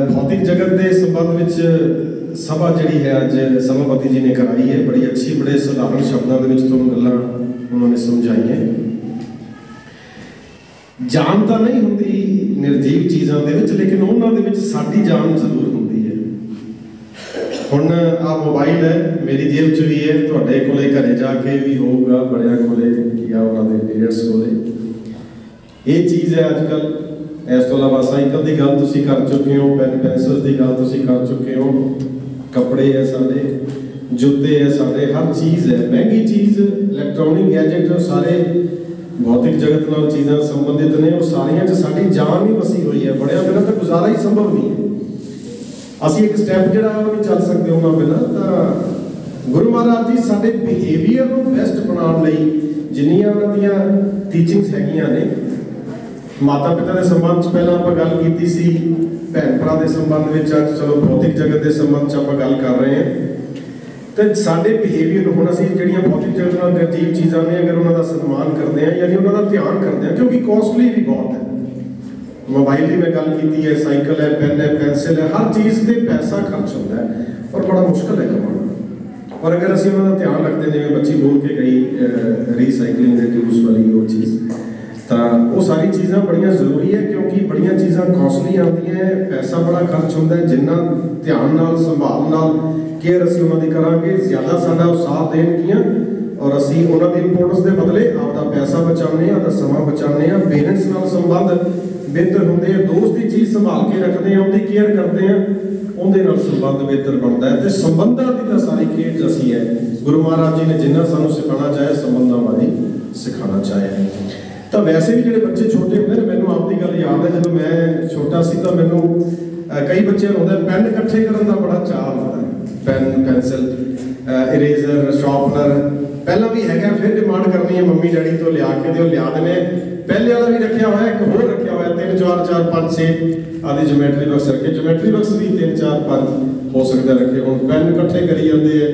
ਭੌਤਿਕ ਜਗਤ ਦੇ ਸੰਬੰਧ ਵਿੱਚ ਸਭਾ ਜਿਹੜੀ ਹੈ ਅੱਜ ਸਭਾਪਤੀ ਜੀ ਨੇ ਕਰਾਈ ਹੈ, ਬੜੀ ਅੱਛੀ, ਬੜੇ ਸਧਾਰਨ ਸ਼ਬਦਾਂ ਦੇ ਵਿੱਚ ਤੁਹਾਨੂੰ ਗੱਲਾਂ ਉਹਨਾਂ ਨੇ ਸਮਝਾਈਆਂ। ਜਾਨ ਤਾਂ ਨਹੀਂ ਹੁੰਦੀ ਨਿਰਜੀਵ ਚੀਜ਼ਾਂ ਦੇ ਵਿੱਚ, ਲੇਕਿਨ ਉਹਨਾਂ ਦੇ ਵਿੱਚ ਸਾਡੀ ਜਾਨ ਜ਼ਰੂਰ ਹੁੰਦੀ ਹੈ। ਹੁਣ ਆਹ ਮੋਬਾਈਲ ਹੈ, ਮੇਰੀ ਜੇਬ 'ਚ ਵੀ ਹੈ, ਤੁਹਾਡੇ ਕੋਲੇ ਘਰੇ ਜਾ ਕੇ ਵੀ ਹੋਊਗਾ, ਬੜਿਆਂ ਕੋਲੇ ਜਾਂ ਉਹਨਾਂ ਦੇ ਪੇਰੈਂਟਸ ਕੋਲੇ। ਇਹ ਚੀਜ਼ ਹੈ ਅੱਜ ਕੱਲ੍ਹ। ਇਸ ਤੋਂ ਇਲਾਵਾ ਸਾਈਕਲ ਦੀ ਗੱਲ ਤੁਸੀਂ ਕਰ ਚੁੱਕੇ ਹੋ, ਪੈਨ ਪੈਨਸਲ ਦੀ ਗੱਲ ਤੁਸੀਂ ਕਰ ਚੁੱਕੇ ਹੋ, ਕੱਪੜੇ ਹੈ ਸਾਡੇ, ਜੁੱਤੇ ਹੈ ਸਾਡੇ, ਹਰ ਚੀਜ਼ ਹੈ ਮਹਿੰਗੀ ਚੀਜ਼, ਇਲੈਕਟ੍ਰੋਨਿਕ ਗੈਜਟ, ਸਾਰੇ ਭੌਤਿਕ ਜਗਤ ਨਾਲ ਚੀਜ਼ਾਂ ਸੰਬੰਧਿਤ ਨੇ, ਉਹ ਸਾਰੀਆਂ 'ਚ ਸਾਡੀ ਜਾਨ ਹੀ ਵਸੀ ਹੋਈ ਹੈ। ਬੜਿਆਂ ਬਿਨਾਂ ਤਾਂ ਗੁਜ਼ਾਰਾ ਹੀ ਸੰਭਵ ਨਹੀਂ ਹੈ। ਅਸੀਂ ਇੱਕ ਸਟੈਪ ਜਿਹੜਾ ਉਹ ਨਹੀਂ ਚੱਲ ਸਕਦੇ ਉਹਨਾਂ ਬਿਨਾਂ। ਤਾਂ ਗੁਰੂ ਮਹਾਰਾਜ ਜੀ ਸਾਡੇ ਬਿਹੇਵੀਅਰ ਨੂੰ ਬੈਸਟ ਬਣਾਉਣ ਲਈ ਜਿੰਨੀਆਂ ਉਹਨਾਂ ਦੀਆਂ ਟੀਚਿੰਗਸ ਹੈਗੀਆਂ ਨੇ, ਮਾਤਾ ਪਿਤਾ ਦੇ ਸੰਬੰਧ 'ਚ ਪਹਿਲਾਂ ਆਪਾਂ ਗੱਲ ਕੀਤੀ ਸੀ, ਭੈਣ ਭਰਾ ਦੇ ਸੰਬੰਧ ਵਿੱਚ ਅੱਜ ਚਲੋ ਭੌਤਿਕ ਜਗਤ ਦੇ ਸੰਬੰਧ 'ਚ ਆਪਾਂ ਗੱਲ ਕਰ ਰਹੇ ਹਾਂ। ਤੇ ਸਾਡੇ ਬਿਹੇਵੀਅਰ ਨੂੰ ਹੁਣ ਅਸੀਂ ਜਿਹੜੀਆਂ ਭੌਤਿਕ ਜਗਤ ਨਾਲ ਨਿਰਜੀਵ ਚੀਜ਼ਾਂ ਨੇ, ਅਗਰ ਉਹਨਾਂ ਦਾ ਸਨਮਾਨ ਕਰਦੇ ਹਾਂ ਯਾਨੀ ਉਹਨਾਂ ਦਾ ਧਿਆਨ ਕਰਦੇ ਹਾਂ, ਕਿਉਂਕਿ ਕੋਸਟਲੀ ਵੀ ਬਹੁਤ ਹੈ। ਮੋਬਾਈਲ ਦੀ ਮੈਂ ਗੱਲ ਕੀਤੀ ਹੈ, ਸਾਈਕਲ ਹੈ, ਪੈਨ ਹੈ, ਪੈਨਸਿਲ ਹੈ, ਹਰ ਚੀਜ਼ ਤੇ ਪੈਸਾ ਖਰਚ ਹੁੰਦਾ ਹੈ ਔਰ ਬੜਾ ਮੁਸ਼ਕਲ ਹੈ ਕਮਾਉਣਾ। ਔਰ ਅਗਰ ਅਸੀਂ ਉਹਨਾਂ ਦਾ ਧਿਆਨ ਰੱਖਦੇ, ਜਿਵੇਂ ਬੱਚੀ ਬੋਲ ਕੇ ਗਈ ਰੀਸਾਈਕਲਿੰਗ ਦੇ ਟਿਊਬਸ ਵਾਲੀ ਉਹ ਚੀਜ਼, ਤਾਂ ਉਹ ਸਾਰੀ ਚੀਜ਼ਾਂ ਬੜੀਆਂ ਜ਼ਰੂਰੀ ਹੈ, ਕਿਉਂਕਿ ਬੜੀਆਂ ਚੀਜ਼ਾਂ ਕਾਸਟਲੀ ਆਉਂਦੀਆਂ ਹੈ, ਪੈਸਾ ਬੜਾ ਖਰਚ ਹੁੰਦਾ ਹੈ। ਜਿੰਨਾ ਧਿਆਨ ਨਾਲ, ਸੰਭਾਲ ਨਾਲ, ਕੇਅਰ ਅਸੀਂ ਉਹਨਾਂ ਦੀ ਕਰਾਂਗੇ, ਜ਼ਿਆਦਾ ਸਾਡਾ ਉਹ ਸਾਥ ਦੇਣਗੀਆਂ ਔਰ ਅਸੀਂ ਉਹਨਾਂ ਦੀ ਇੰਪੋਰਟੈਂਸ ਦੇ ਬਦਲੇ ਆਪਦਾ ਪੈਸਾ ਬਚਾਉਂਦੇ ਹਾਂ, ਆਪਦਾ ਸਮਾਂ ਬਚਾਉਂਦੇ ਹਾਂ। ਪੇਰੈਂਟਸ ਨਾਲ ਸੰਬੰਧ ਬਿਹਤਰ ਹੁੰਦੇ ਆ, ਦੋਸਤ ਦੀ ਚੀਜ਼ ਸੰਭਾਲ ਕੇ ਰੱਖਦੇ ਹਾਂ, ਉਹਦੀ ਕੇਅਰ ਕਰਦੇ ਹਾਂ, ਉਹਦੇ ਨਾਲ ਸੰਬੰਧ ਬਿਹਤਰ ਬਣਦਾ ਹੈ। ਤੇ ਸੰਬੰਧਾਂ ਦੀ ਤਾਂ ਸਾਰੀ ਖੇਡ ਅਸੀਂ ਹੈ। ਗੁਰੂ ਮਹਾਰਾਜ ਜੀ ਨੇ ਜਿੰਨਾ ਸਾਨੂੰ ਸਿਖਾਉਣਾ ਚਾਹਿਆ, ਸੰਬੰਧਾਂ ਬਾਰੇ ਸਿਖਾਉਣਾ ਚਾਹਿਆ। ਤਾਂ ਵੈਸੇ ਵੀ ਜਿਹੜੇ ਬੱਚੇ ਛੋਟੇ ਹੁੰਦੇ ਨੇ, ਮੈਨੂੰ ਆਪਦੀ ਗੱਲ ਯਾਦ ਹੈ, ਜਦੋਂ ਮੈਂ ਛੋਟਾ ਸੀ ਤਾਂ ਮੈਨੂੰ ਕਈ ਬੱਚਿਆਂ ਨੂੰ ਹੁੰਦਾ ਪੈਨ ਇਕੱਠੇ ਕਰਨ ਦਾ ਬੜਾ ਚਾਅ ਹੁੰਦਾ ਹੈ। ਪੈਨ, ਪੈਨਸਿਲ, ਇਰੇਜ਼ਰ, ਸ਼ਾਰਪਨਰ ਪਹਿਲਾਂ ਵੀ ਹੈਗਾ, ਫਿਰ ਡਿਮਾਂਡ ਕਰਨੀ ਹੈ ਮੰਮੀ ਡੈਡੀ ਤੋਂ ਲਿਆ ਕੇ, ਤੇ ਉਹ ਲਿਆ ਦੇਣੇ। ਪਹਿਲੇ ਵਾਲਾ ਵੀ ਰੱਖਿਆ ਹੋਇਆ, ਇੱਕ ਹੋਰ ਰੱਖਿਆ ਹੋਇਆ, 3 4 4 5 6 ਆਦਿ ਜਿਓਮੈਟਰੀ ਬਾਕਸ ਰੱਖੇ। ਜਿਓਮੈਟਰੀ ਬਾਕਸ ਵੀ 3 4 5 ਹੋ ਸਕਦਾ ਰੱਖੇ। ਹੁਣ ਪੈਨ ਇਕੱਠੇ ਕਰੀ ਜਾਂਦੇ ਹੈ,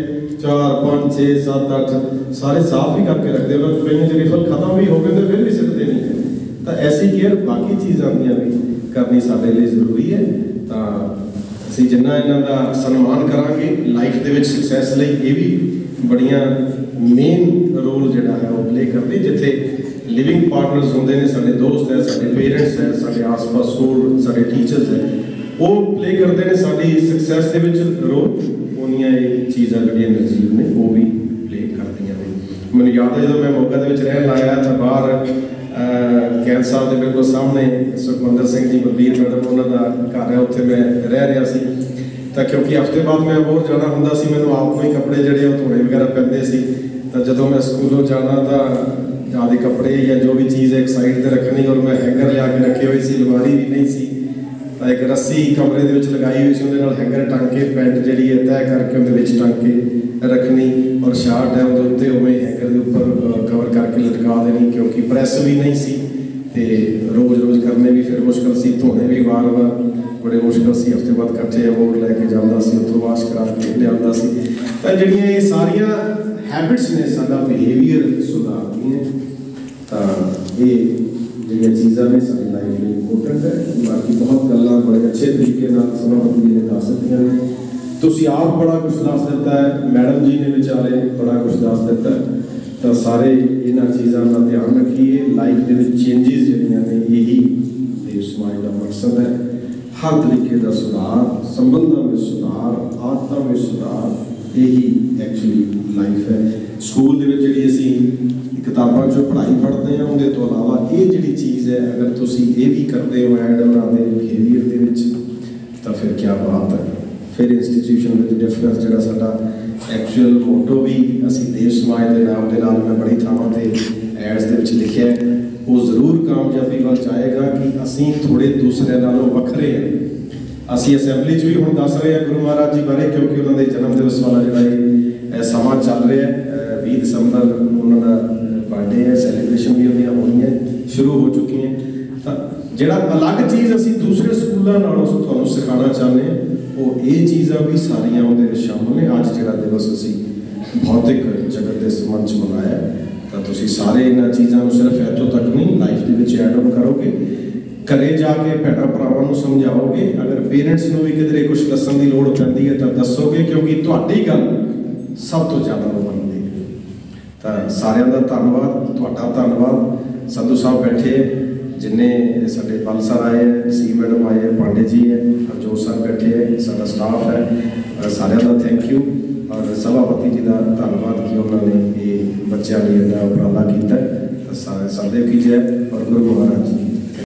4 5 6 7 8 ਸਾਰੇ ਸਾਫ਼ ਵੀ ਕਰਕੇ ਰੱਖਦੇ। ਉਹਨਾਂ ਨੂੰ ਕਈਆਂ ਦੇ ਰਿਫਲ ਖਤਮ ਵੀ ਹੋ ਗਏ ਤੇ ਫਿਰ ਵੀ ਸਿੱਟਦੇ ਨਹੀਂ। ਤਾਂ ਐਸੀ ਕੇਅਰ ਬਾਕੀ ਚੀਜ਼ਾਂ ਦੀਆਂ ਵੀ ਕਰਨੀ ਸਾਡੇ ਲਈ ਜ਼ਰੂਰੀ ਹੈ। ਤਾਂ ਅਸੀਂ ਜਿੰਨਾ ਇਹਨਾਂ ਦਾ ਸਨਮਾਨ ਕਰਾਂਗੇ ਲਾਈਫ ਦੇ ਵਿੱਚ ਸਕਸੈਸ ਲਈ, ਇਹ ਵੀ ਬੜੀਆਂ ਮੇਨ ਰੋਲ ਜਿਹੜਾ ਹੈ ਉਹ ਪਲੇ ਕਰਦੇ। ਜਿੱਥੇ ਲਿਵਿੰਗ ਪਾਰਟਨਰਸ ਹੁੰਦੇ ਨੇ, ਸਾਡੇ ਦੋਸਤ ਹੈ, ਸਾਡੇ ਪੇਰੈਂਟਸ ਹੈ, ਸਾਡੇ ਆਸ-ਪਾਸ ਹੋਰ ਸਾਡੇ ਟੀਚਰਸ ਹੈ, ਉਹ ਪਲੇ ਕਰਦੇ ਨੇ ਸਾਡੀ ਸਕਸੈਸ ਦੇ ਵਿੱਚ ਰੋਲ। ਉਹਨੀਆਂ ਇਹ ਚੀਜ਼ਾਂ ਜਿਹੜੀਆਂ ਨਿਰਜੀਵ ਨੇ ਉਹ ਵੀ ਪਲੇ ਕਰਦੀਆਂ ਨੇ। ਮੈਨੂੰ ਯਾਦ ਹੈ ਜਦੋਂ ਮੈਂ ਮੋਗਾ ਦੇ ਵਿੱਚ ਰਹਿਣ ਲਾਇਆ ਤਾਂ ਬਾਹਰ ਕੈਂਟ ਸਾਹਿਬ ਦੇ ਬਿਲਕੁਲ ਸਾਹਮਣੇ ਸੁਖਮੰਦਰ ਸਿੰਘ ਜੀ ਬਲਬੀਰ ਮੈਡਮ ਉਹਨਾਂ ਦਾ ਘਰ ਹੈ, ਉੱਥੇ ਮੈਂ ਰਹਿ ਰਿਹਾ ਸੀ। ਤਾਂ ਕਿਉਂਕਿ ਹਫ਼ਤੇ ਬਾਅਦ ਮੈਂ ਹੋਰ ਜਾਣਾ ਹੁੰਦਾ ਸੀ, ਮੈਨੂੰ ਆਪ ਨੂੰ ਹੀ ਕੱਪੜੇ ਜਿਹੜੇ ਉਹ ਧੋਣੇ ਵਗੈਰਾ ਪੈਂਦੇ ਸੀ। ਤਾਂ ਜਦੋਂ ਮੈਂ ਸਕੂਲੋਂ ਜਾਣਾ ਤਾਂ ਆਦੇ ਕੱਪੜੇ ਜਾਂ ਜੋ ਵੀ ਚੀਜ਼ ਇੱਕ ਸਾਈਡ ਤੇ ਰੱਖਣੀ, ਔਰ ਮੈਂ ਹੈਂਗਰ ਲਿਆ ਕੇ ਰੱਖੇ ਹੋਏ ਸੀ, ਅਲਮਾਰੀ ਵੀ ਨਹੀਂ ਸੀ। एक रस्सी कमरे दे विच लगाई हुई सी, उहदे नाल हैंगर टंग के पैंट जिहड़ी है तय करके उहदे विच टंग के रखनी और शार्ट है उहदे उत्ते उवें हैंगर दे उपर कवर करके लटका देनी, क्योंकि प्रैस भी नहीं सी ते रोज़ रोज़ करने भी फिर मुश्किल सी, धोने भी वार वार बड़े मुश्किल सी, हफ्ते बाद कट्ठे अबोर लैके जांदा सी, उत्थों वाश करा के लिआंदा सी। तां जिहड़ियां ये सारियां हैबिट्स ने साडा बिहेवियर सुधारदियां, तां ये जिहड़ियां चीज़ां ने साडी लाइफ ਲਈ इंपोर्टेंट है। बाकी बहुत गल्लां बड़े अच्छे तरीके नाल सभापति जी ने दस दित्तियां ने, तुसीं आप बड़ा कुछ दस दिता है, मैडम जी ने विचारे बड़ा कुछ दस दिता है, तो सारे इन्हां चीज़ां का ध्यान रखिए। लाइफ के चेंजिज जिहड़ियां ने यही देश समाज का मकसद है, हर तरीके का सुधार, संबंधों में सुधार, आदतों में सुधार, यही एक्चुअली लाइफ है। स्कूल दे विच जिहड़ी असीं किताबां चों पढ़ाई पढ़ते हैं, उहदे तो इलावा ये जिहड़ी चीज़ है अगर तुसीं ये भी करते हो ऐड उन्हां दे बिहेवियर दे विच, तो फिर क्या बात है। फिर इंस्टीट्यूशन विद डिफरेंस जिहड़ा साडा एक्चुअल मोटो भी असीं देश समाज के नाम के नाल मैं बड़ी थावां ते एड्स दे विच लिखिआ है, वो जरूर कामयाबी वल जाएगा कि असीं थोड़े दूसरे नालों वखरे हैं। असीं असैंबली च भी हुण दस रहे हैं गुरु महाराज जी बारे, क्योंकि उन्होंने जन्म दिवस वाला जिहड़ा समा चल रहा है, 20 दिसंबर उन्होंने बर्थडे है, सैलीब्रेशन भी उन्हें होनी है, शुरू हो चुकी हैं। तो जिहड़ा अलग चीज़ असीं दूसरे स्कूलों नालों तुहानूं सिखाना चाहते हैं, वो ये चीज़ां भी सारियां उहदे विच शामिल ने। अज जिहड़ा दिवस असीं भौतिक जगत के संबंध च मनाया, तो तुसीं सारे इन्हां चीज़ां नूं सिर्फ इत्थों तक नहीं life they which add on करोगे, घरे जाके भैणां भरावां नूं समझाओगे, अगर पेरेंट्स नूं भी किधरे कुछ दस्सण दी लोड़ पैंदी है तो दसोगे, क्योंकि तुहाडी गल सब तो ज़्यादा बनदी है। तो सारिਆਂ ਦਾ ਧੰਨਵਾਦ, ਤੁਹਾਡਾ ਧੰਨਵਾਦ। संधू साहब बैठे, जिन्ने साडे बल सर आए, सी मैडम आए, पांडे जी है, हरजोत सर बैठे है, साडा स्टाफ है, सारिਆਂ ਦਾ थैंक यू। और सभापति जी का धन्यवाद कि उन्होंने ये बच्चों लिए उपराला किया। तो सदैव की जय और गुरु महाराज।